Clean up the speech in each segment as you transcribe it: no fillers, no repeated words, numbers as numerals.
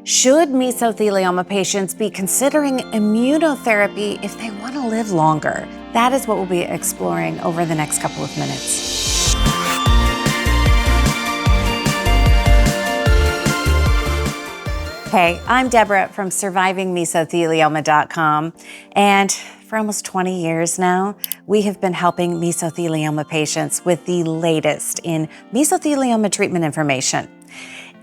Should mesothelioma patients be considering immunotherapy if they want to live longer? That is what we'll be exploring over the next couple of minutes. Hey, I'm Deborah from SurvivingMesothelioma.com, and for almost 20 years now, we have been helping mesothelioma patients with the latest in mesothelioma treatment information.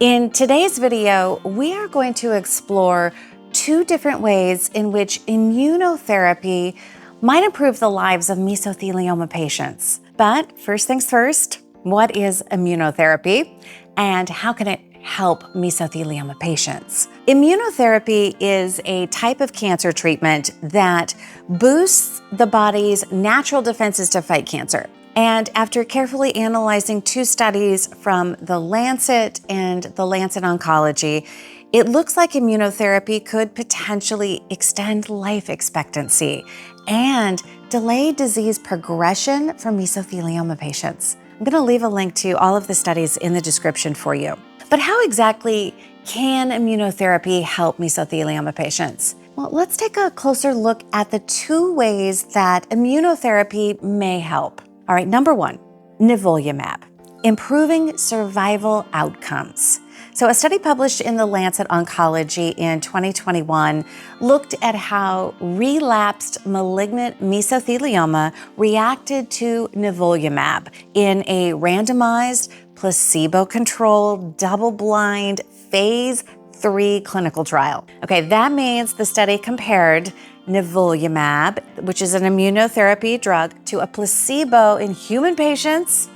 In today's video, we are going to explore two different ways in which immunotherapy might improve the lives of mesothelioma patients. But first things first, what is immunotherapy and how can it help mesothelioma patients? Immunotherapy is a type of cancer treatment that boosts the body's natural defenses to fight cancer. And after carefully analyzing two studies from The Lancet and The Lancet Oncology, it looks like immunotherapy could potentially extend life expectancy and delay disease progression for mesothelioma patients. I'm going to leave a link to all of the studies in the description for you. But how exactly can immunotherapy help mesothelioma patients? Well, let's take a closer look at the two ways that immunotherapy may help. All right, number one, nivolumab, improving survival outcomes. So a study published in The Lancet Oncology in 2021 looked at how relapsed malignant mesothelioma reacted to nivolumab in a randomized, placebo-controlled, double-blind, phase 3 clinical trial. Okay, that means the study compared nivolumab, which is an immunotherapy drug, to a placebo in human patients,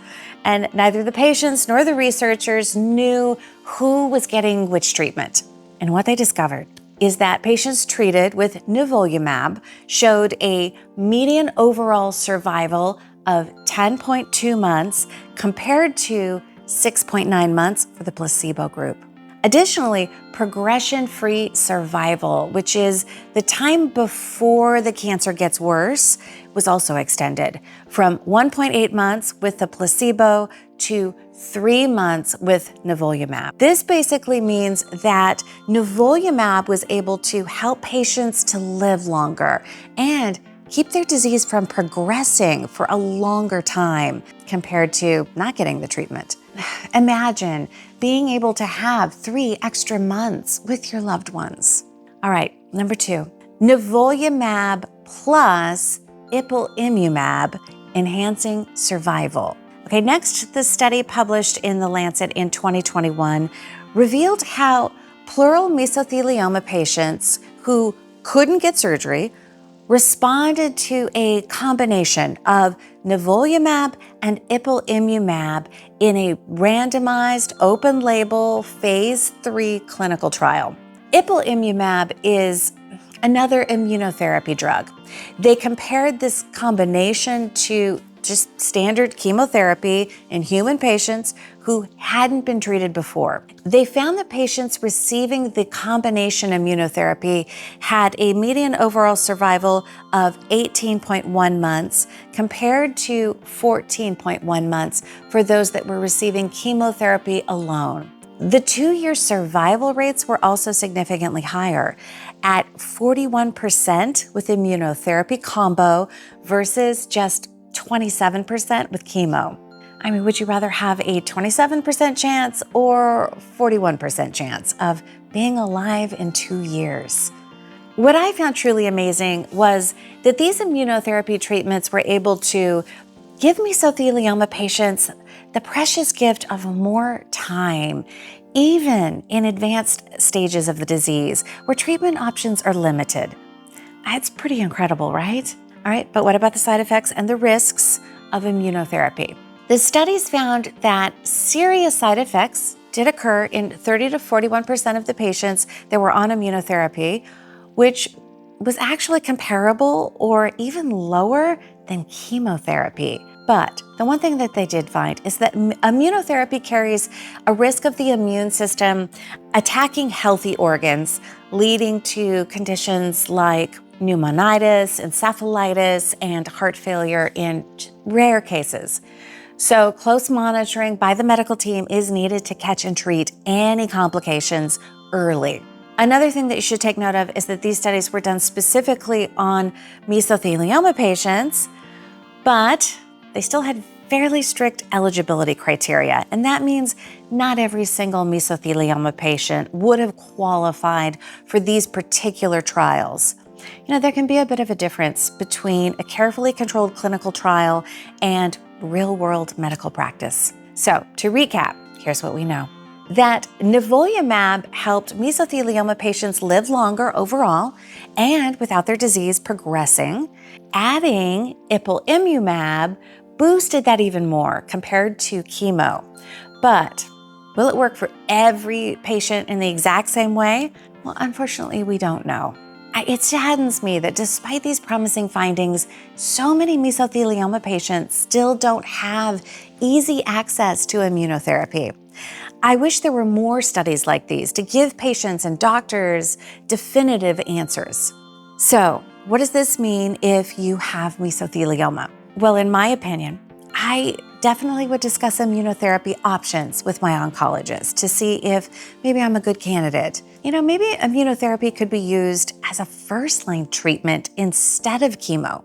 and neither the patients nor the researchers knew who was getting which treatment. And what they discovered is that patients treated with nivolumab showed a median overall survival of 10.2 months compared to 6.9 months for the placebo group. Additionally, progression-free survival, which is the time before the cancer gets worse, was also extended from 1.8 months with the placebo to 3 months with nivolumab. This basically means that nivolumab was able to help patients to live longer and keep their disease from progressing for a longer time compared to not getting the treatment. Imagine being able to have 3 extra months with your loved ones. All right, number 2, nivolumab plus ipilimumab, enhancing survival. Okay, next, the study published in The Lancet in 2021 revealed how pleural mesothelioma patients who couldn't get surgery responded to a combination of nivolumab and ipilimumab in a randomized, open-label, phase 3 clinical trial. Ipilimumab is another immunotherapy drug. They compared this combination to just standard chemotherapy in human patients who hadn't been treated before. They found that patients receiving the combination immunotherapy had a median overall survival of 18.1 months compared to 14.1 months for those that were receiving chemotherapy alone. The 2-year survival rates were also significantly higher at 41% with immunotherapy combo versus just 27% with chemo. I mean, would you rather have a 27% chance or 41% chance of being alive in 2 years? What I found truly amazing was that these immunotherapy treatments were able to give mesothelioma patients the precious gift of more time, even in advanced stages of the disease where treatment options are limited. It's pretty incredible, right? All right, but what about the side effects and the risks of immunotherapy? The studies found that serious side effects did occur in 30 to 41% of the patients that were on immunotherapy, which was actually comparable or even lower than chemotherapy. But the one thing that they did find is that immunotherapy carries a risk of the immune system attacking healthy organs, leading to conditions like pneumonitis, encephalitis, and heart failure in rare cases. So close monitoring by the medical team is needed to catch and treat any complications early. Another thing that you should take note of is that these studies were done specifically on mesothelioma patients, but they still had fairly strict eligibility criteria. And that means not every single mesothelioma patient would have qualified for these particular trials. There can be a bit of a difference between a carefully controlled clinical trial and real-world medical practice. So to recap, here's what we know. That nivolumab helped mesothelioma patients live longer overall and without their disease progressing. Adding ipilimumab boosted that even more compared to chemo. But will it work for every patient in the exact same way? Well, unfortunately, we don't know. It saddens me that despite these promising findings, so many mesothelioma patients still don't have easy access to immunotherapy. I wish there were more studies like these to give patients and doctors definitive answers. So, what does this mean if you have mesothelioma? Well, in my opinion, I definitely would discuss immunotherapy options with my oncologist to see if maybe I'm a good candidate. Maybe immunotherapy could be used as a first-line treatment instead of chemo.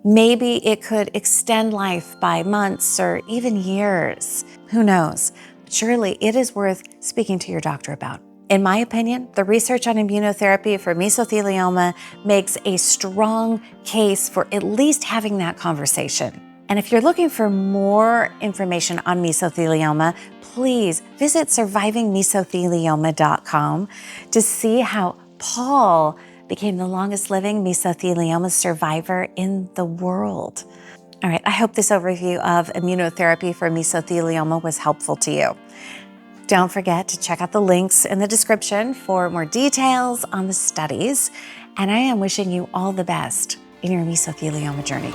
Maybe it could extend life by months or even years. Who knows? Surely it is worth speaking to your doctor about. In my opinion, the research on immunotherapy for mesothelioma makes a strong case for at least having that conversation. And if you're looking for more information on mesothelioma, please visit survivingmesothelioma.com to see how Paul became the longest living mesothelioma survivor in the world. All right, I hope this overview of immunotherapy for mesothelioma was helpful to you. Don't forget to check out the links in the description for more details on the studies. And I am wishing you all the best in your mesothelioma journey.